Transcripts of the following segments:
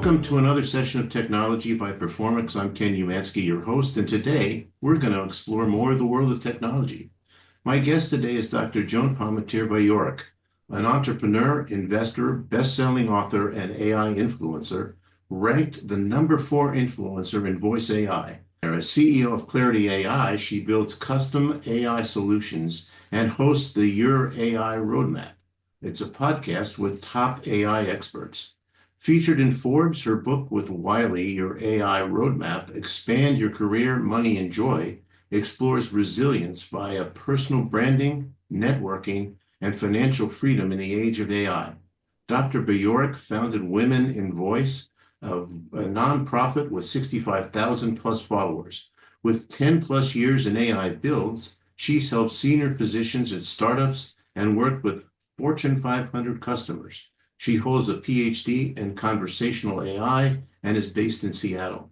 Welcome to another session of Technology by Performix. I'm Ken Umansky, your host, and today we're going to explore more of the world of technology. My guest today is Dr. Joan Palmiter Bajorek, an entrepreneur, investor, best-selling author, and AI influencer, ranked the #4 influencer in voice AI. As CEO of Clarity AI, she builds custom AI solutions and hosts the Your AI Roadmap. It's a podcast with top AI experts. Featured in Forbes, her book with Wiley, Your AI Roadmap, Expand Your Career, Money, and Joy, explores resilience via personal branding, networking, and financial freedom in the age of AI. Dr. Bajorek founded Women in Voice, a nonprofit with 65,000 plus followers. With 10 plus years in AI builds, she's held senior positions at startups and worked with Fortune 500 customers. She holds a PhD in conversational AI and is based in Seattle.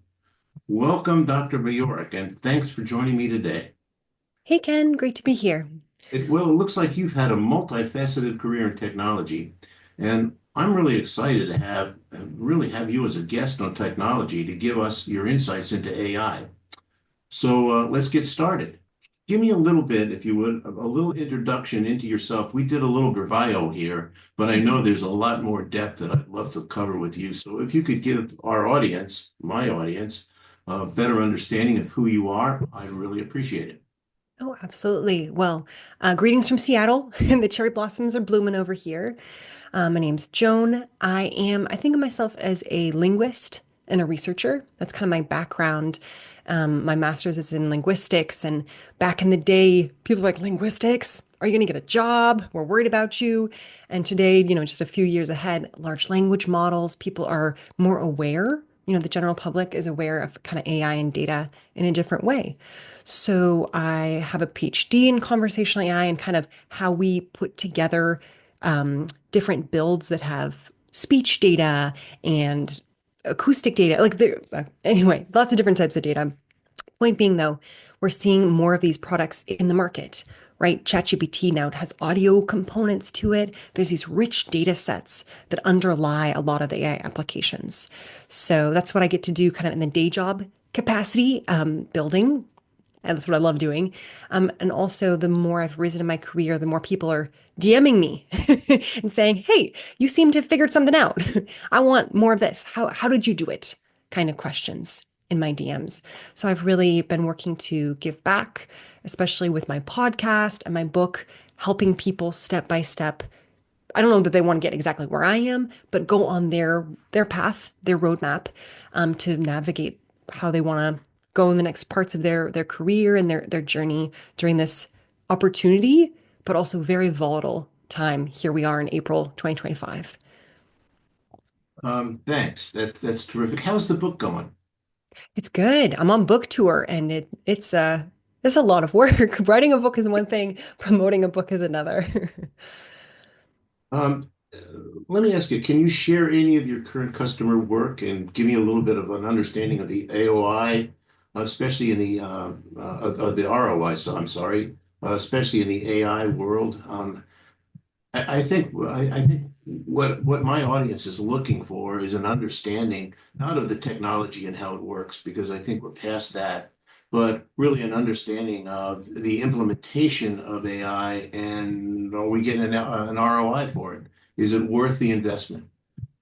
Welcome, Dr. Bajorek, and thanks for joining me today. Hey Ken, great to be here. It looks like you've had a multifaceted career in technology, and I'm really excited to have you as a guest on technology to give us your insights into AI. So let's get started. Give me a little bit, if you would, a little introduction into yourself. We did a little bio here, but I know there's a lot more depth that I'd love to cover with you. So if you could give our audience, my audience, a better understanding of who you are, I'd really appreciate it. Oh, absolutely. Well, greetings from Seattle. The cherry blossoms are blooming over here. My name's Joan. I think of myself as a linguist and a researcher. That's kind of my background. My master's is in linguistics. And back in the day, people were like, linguistics? Are you going to get a job? We're worried about you. And today, just a few years ahead, large language models, people are more aware. The general public is aware of kind of AI and data in a different way. So I have a PhD in conversational AI and kind of how we put together different builds that have speech data and acoustic data. Anyway, lots of different types of data. Point being, though, we're seeing more of these products in the market, right? ChatGPT now has audio components to it. There's these rich data sets that underlie a lot of the AI applications. So that's what I get to do kind of in the day job capacity, building. And that's what I love doing. And also, the more I've risen in my career, the more people are DMing me and saying, hey, you seem to have figured something out. I want more of this. How did you do it? Kind of questions in my DMs. So I've really been working to give back, especially with my podcast and my book, helping people step by step. I don't know that they want to get exactly where I am, but go on their path, their roadmap, to navigate how they want to go in the next parts of their career and their journey during this opportunity, but also very volatile time. Here we are in April 2025. Thanks. That's terrific. How's the book going? It's good. I'm on book tour and it's a lot of work. Writing a book is one thing, promoting a book is another. Um, uh, Let me ask you, can you share any of your current customer work and give me a little bit of an understanding of the AOI, especially in the ROI, so I'm sorry, especially in the AI world? I think what my audience is looking for is an understanding not of the technology and how it works, because I think we're past that, but really an understanding of the implementation of AI and are we getting an ROI for it? Is it worth the investment?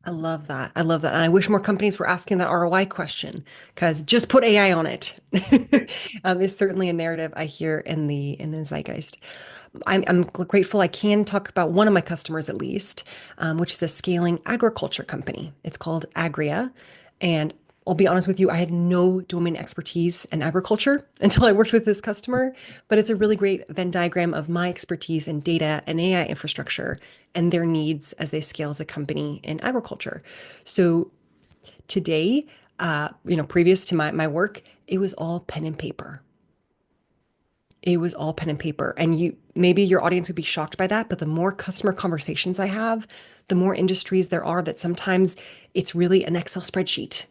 I love that. I love that. And I wish more companies were asking that ROI question because just put AI on it is certainly a narrative I hear in the zeitgeist. I'm grateful I can talk about one of my customers at least, which is a scaling agriculture company. It's called Agria. And I'll be honest with you, I had no domain expertise in agriculture until I worked with this customer, but it's a really great Venn diagram of my expertise in data and AI infrastructure and their needs as they scale as a company in agriculture. So today, previous to my work, it was all pen and paper. It was all pen and paper. And maybe your audience would be shocked by that, but the more customer conversations I have, the more industries there are that sometimes it's really an Excel spreadsheet.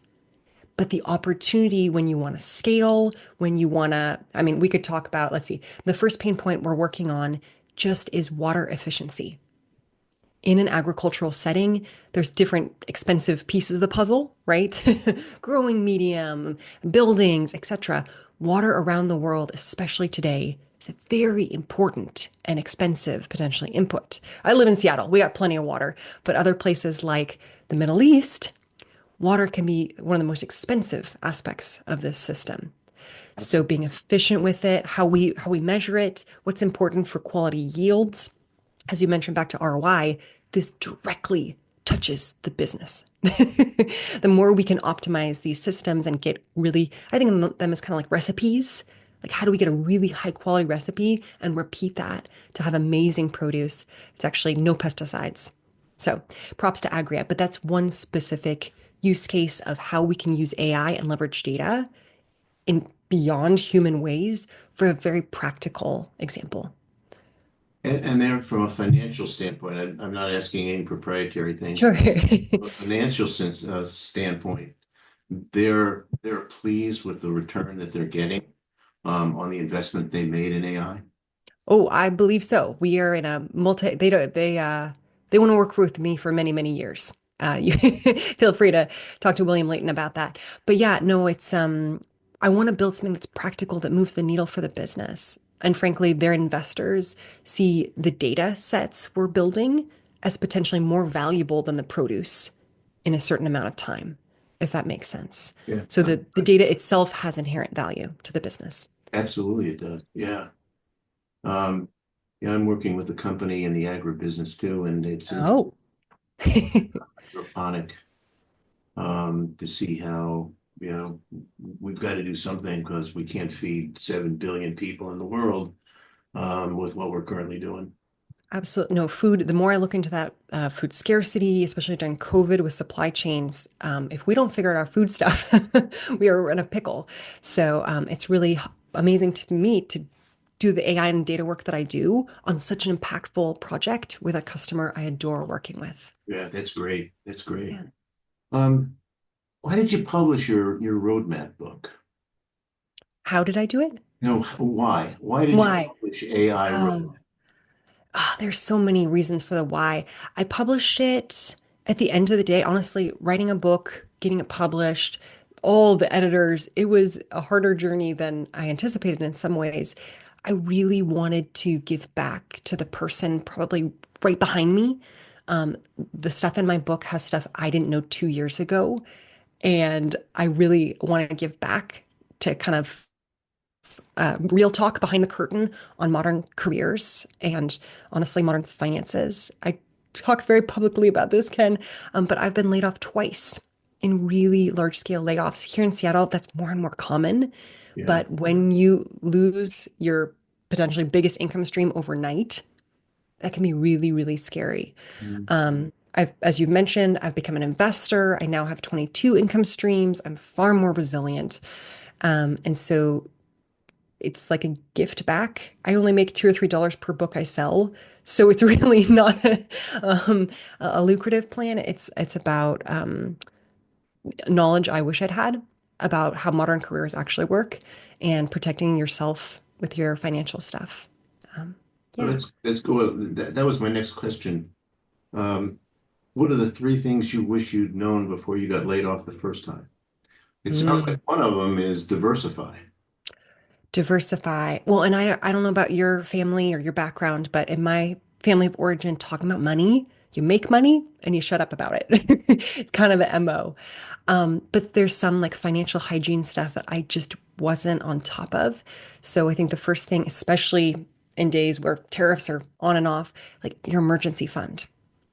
But the opportunity when you want to scale, when you want to, we could talk about, let's see, the first pain point we're working on just is water efficiency in an agricultural setting, there's different expensive pieces of the puzzle, right? Growing medium, buildings, etc. Water around the world, especially today, is a very important and expensive potentially input. I live in Seattle. We got plenty of water, but other places like the Middle East, water can be one of the most expensive aspects of this system. So being efficient with it, how we measure it, what's important for quality yields, as you mentioned back to ROI, this directly touches the business. The more we can optimize these systems and get really, I think of them as kind of like recipes. Like, how do we get a really high quality recipe and repeat that to have amazing produce? It's actually no pesticides. So props to Agria, but that's one specific use case of how we can use AI and leverage data in beyond human ways for a very practical example. And then from a financial standpoint, I'm not asking any proprietary things, Sure. but from a financial standpoint, they're pleased with the return that they're getting on the investment they made in AI. Oh, I believe so. We are in a multi, they don't, they want to work with me for many, many years. You feel free to talk to William Layton about that. But yeah, no, I want to build something that's practical that moves the needle for the business. And frankly, their investors see the data sets we're building as potentially more valuable than the produce in a certain amount of time, if that makes sense. Yeah, So the data itself has inherent value to the business. absolutely it does. Yeah. Um, yeah, I'm working with a company in the agribusiness too, and it's interesting Oh. hydroponic to see how, you know, we've got to do something because we can't feed 7 billion people in the world with what we're currently doing. Absolutely. No, food, the more I look into that food scarcity, especially during COVID with supply chains, if we don't figure out our food stuff, we are in a pickle. So it's really amazing to me to do the AI and data work that I do on such an impactful project with a customer I adore working with. Yeah, that's great. That's great. Yeah. Um, why did you publish your roadmap book? How did I do it? No, why? Why did you Why? publish AI Oh. roadmap? There's so many reasons for the why. I published it at the end of the day, honestly, writing a book, getting it published, all the editors, it was a harder journey than I anticipated in some ways. I really wanted to give back to the person probably right behind me. Um, the stuff in my book has stuff I didn't know 2 years ago, and I really want to give back to kind of real talk behind the curtain on modern careers and honestly modern finances. I talk very publicly about this, Ken, but I've been laid off twice in really large scale layoffs here in Seattle. That's more and more common. Yeah. But when you lose your potentially biggest income stream overnight, that can be really, really scary. Mm. As you've mentioned, I've become an investor. I now have 22 income streams. I'm far more resilient. And so it's like a gift back. I only make $2 or $3 per book I sell, so it's really not a lucrative plan. It's about knowledge I wish I'd had about how modern careers actually work and protecting yourself with your financial stuff. Um, Well, yeah. that's cool. That was my next question. Um, what are the three things you wish you'd known before you got laid off the first time? It sounds like Mm. one of them is diversify. Diversify. Well, and I don't know about your family or your background, but in my family of origin, talking about money, you make money and you shut up about it. It's kind of the MO. But there's some like financial hygiene stuff that I just wasn't on top of. So I think the first thing, especially in days where tariffs are on and off, like your emergency fund,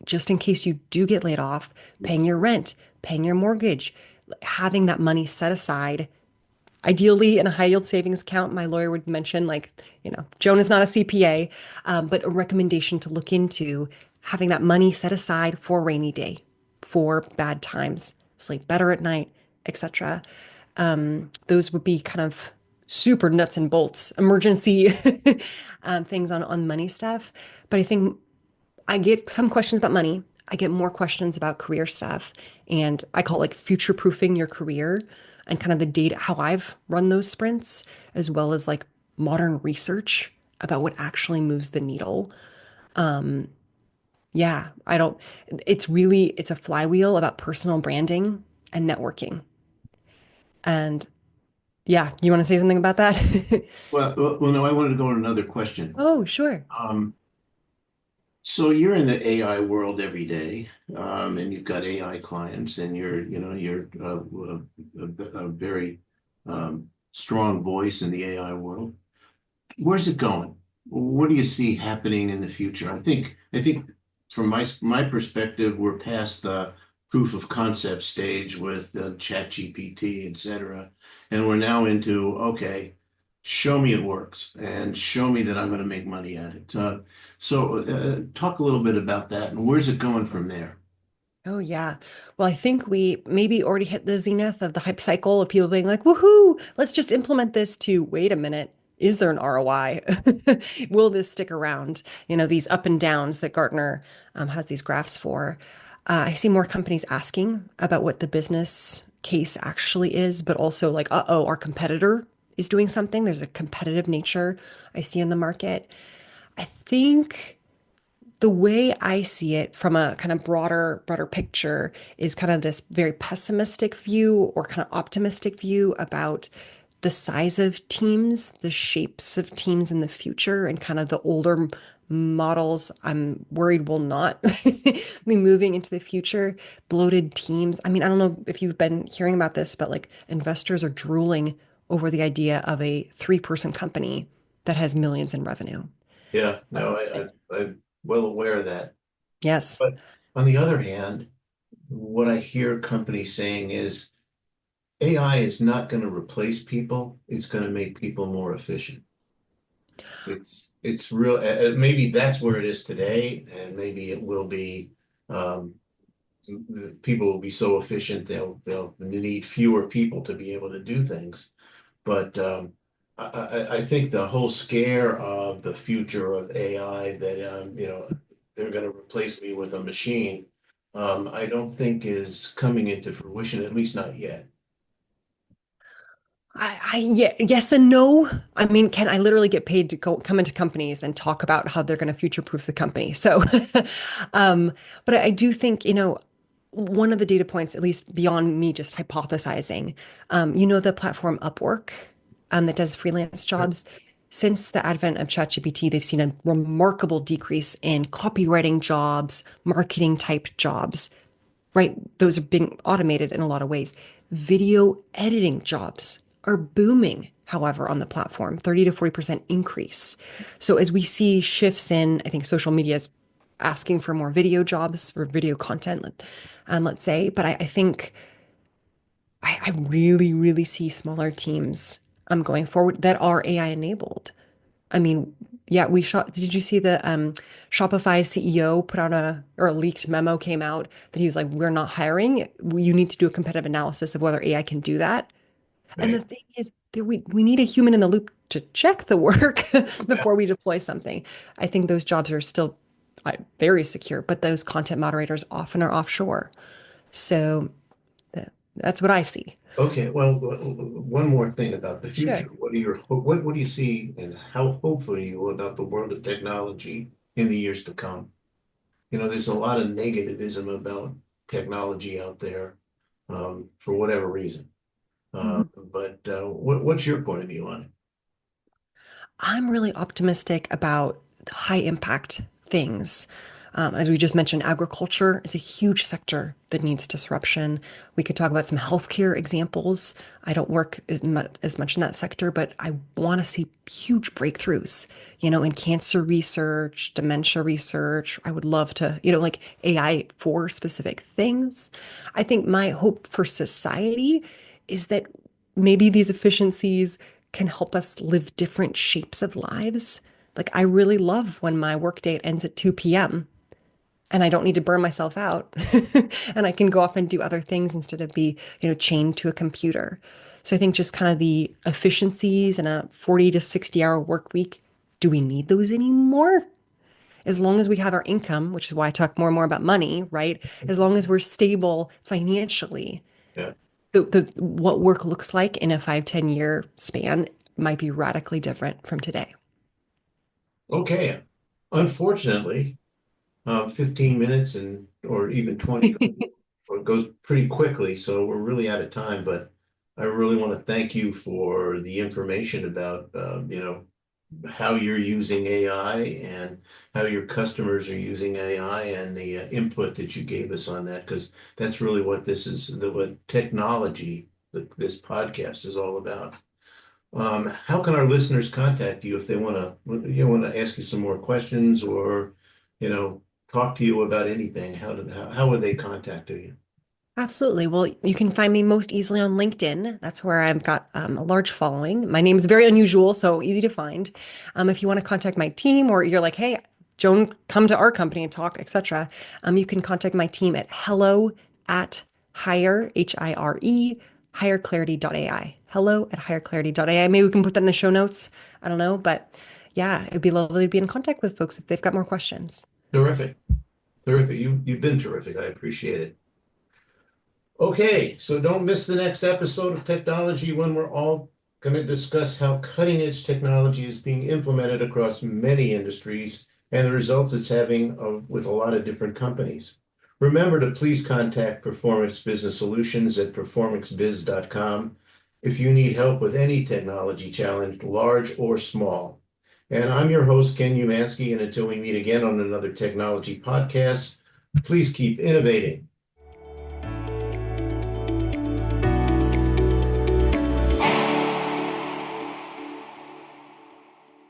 just in case you do get laid off, paying your rent, paying your mortgage, having that money set aside ideally in a high yield savings account. My lawyer would mention, like, Joan is not a CPA, but a recommendation to look into having that money set aside for a rainy day, for bad times, sleep better at night, etc. Those would be kind of super nuts and bolts emergency things on money stuff. But I think I get some questions about money. I get more questions about career stuff. And I call it like future proofing your career and kind of the data, how I've run those sprints, as well as like modern research about what actually moves the needle. Yeah, I don't, it's a flywheel about personal branding and networking. And yeah, you want to say something about that? No, I wanted to go on another question. Oh, sure. Um, so you're in the AI world every day, and you've got AI clients, and you're a very strong voice in the AI world. Where's it going? What do you see happening in the future? I think from my perspective, we're past the proof of concept stage with ChatGPT, et cetera. And we're now into, okay, show me it works and show me that I'm going to make money at it. Talk a little bit about that and where's it going from there? Oh, yeah. Well, I think we maybe already hit the zenith of the hype cycle of people being like, woohoo, let's just implement this to wait a minute. Is there an ROI? Will this stick around? You know, these up and downs that Gartner has these graphs for. I see more companies asking about what the business case actually is, but also like, uh-oh, our competitor is doing something. There's a competitive nature I see in the market. I think the way I see it from a kind of broader picture is kind of this very pessimistic view or kind of optimistic view about the size of teams, the shapes of teams in the future, and kind of the older models I'm worried will not be moving into the future. Bloated teams. I mean, I don't know if you've been hearing about this, but like investors are drooling over the idea of a three-person company that has millions in revenue. Yeah, Um, no, I'm well aware of that. yes. But on the other hand, what I hear companies saying is AI is not going to replace people. It's going to make people more efficient. It's real. Maybe that's where it is today, and maybe it will be. Um, People will be so efficient they'll need fewer people to be able to do things. But I think the whole scare of the future of AI that they're going to replace me with a machine, I don't think is coming into fruition, at least not yet. Yeah, yes and no. I mean, can I literally get paid to come into companies and talk about how they're going to future-proof the company? So, um, but I do think, one of the data points, at least beyond me just hypothesizing, the platform Upwork, that does freelance jobs. Since the advent of ChatGPT, they've seen a remarkable decrease in copywriting jobs, marketing type jobs, right? Those are being automated in a lot of ways. Video editing jobs are booming, however, on the platform, 30 to 40% increase. So as we see shifts in, I think social media is asking for more video jobs or video content, let's say, but I think I really see smaller teams going forward that are AI enabled. I mean, yeah, we shot. Did you see the Shopify CEO put out a leaked memo came out that he was like, "We're not hiring. You need to do a competitive analysis of whether AI can do that." And the Right. thing is, we need a human in the loop to check the work Yeah. before we deploy something. I think those jobs are still very secure, but those content moderators often are offshore. So that's what I see. Okay. Well, one more thing about the future. Sure. What do you see and how hopeful are you about the world of technology in the years to come? There's a lot of negativism about technology out there, for whatever reason. But what's your point of view on it? I'm really optimistic about high impact things. As we just mentioned, agriculture is a huge sector that needs disruption. We could talk about some healthcare examples. I don't work as much in that sector, but I want to see huge breakthroughs, in cancer research, dementia research. I would love to, like AI for specific things. I think my hope for society is that maybe these efficiencies can help us live different shapes of lives. Like, I really love when my work date ends at 2 p.m. and I don't need to burn myself out and I can go off and do other things instead of be, chained to a computer. So I think just kind of the efficiencies in a 40 to 60-hour work week, do we need those anymore? As long as we have our income, which is why I talk more and more about money, right? As long as we're stable financially, Yeah. the what work looks like in a 5, 10 year span might be radically different from today. Okay. Unfortunately, 15 minutes or even 20. Or it goes pretty quickly, so we're really out of time, but I really want to thank you for the information about, how you're using AI and how your customers are using AI and the input that you gave us on that, because that's really what this is, what technology, this podcast is all about. How can our listeners contact you if they want to ask you some more questions or, you know, talk to you about anything? How would they contact you? Absolutely. Well, you can find me most easily on LinkedIn. That's where I've got a large following. My name is very unusual, so easy to find. If you want to contact my team or you're like, hey, Joan, come to our company and talk, etc., you can contact my team at hello at hire, HIRE, hireclarity.ai. Hello at hireclarity.ai. Maybe we can put that in the show notes. I don't know, but yeah, it'd be lovely to be in contact with folks if they've got more questions. Terrific. Terrific. You've been terrific. I appreciate it. Okay, so don't miss the next episode of Technology when we're all going to discuss how cutting edge technology is being implemented across many industries and the results it's having with a lot of different companies. Remember to please contact Performix Business Solutions at performixbiz.com if you need help with any technology challenge, large or small. And I'm your host, Ken Umansky, and until we meet again on another technology podcast, please keep innovating